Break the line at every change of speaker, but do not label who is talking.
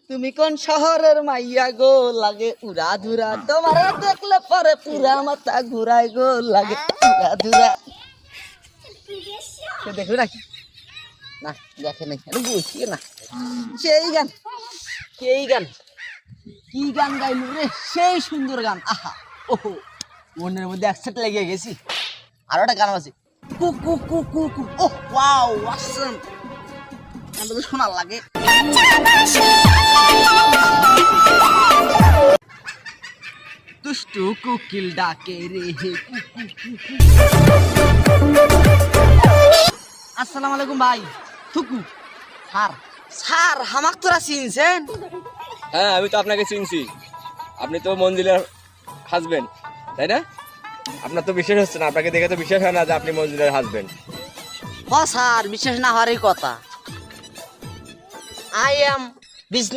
তুমি কোন শহরের মাইয়া গো লাগে উড়া ধুরা তোমার দেখলে পরে পুরা মাথা ঘুরাই গো লাগে উড়া ধুরা দেখো নাকি না দেখে নাই আমি বুঝছি না সেই গান সেই গান কি গান গাইলু রে সেই সুন্দর গান আহা ওহো মনের মধ্যে একসাথে লেগে গেছি আর একটা গান আছে কু কু কু কু কু ওহ ওয়াও অসাম গানটা তো শোনার লাগে দুষ্টু কোকিল ডাকে রে হে আসসালামু আলাইকুম ভাই থুকু স্যার স্যার হামাক তোরা চিনছেন
হ্যাঁ আমি তো আপনাকে চিনছি আপনি তো মঞ্জিলের হাজবেন্ড তাই না আপনার তো বিশ্বাস হচ্ছে না আপনাকে দেখে তো বিশ্বাস হয় না যে আপনি মঞ্জিলের হাজবেন্ড
হ স্যার বিশ্বাস না হওয়ারই কথা আই এম বিজনেস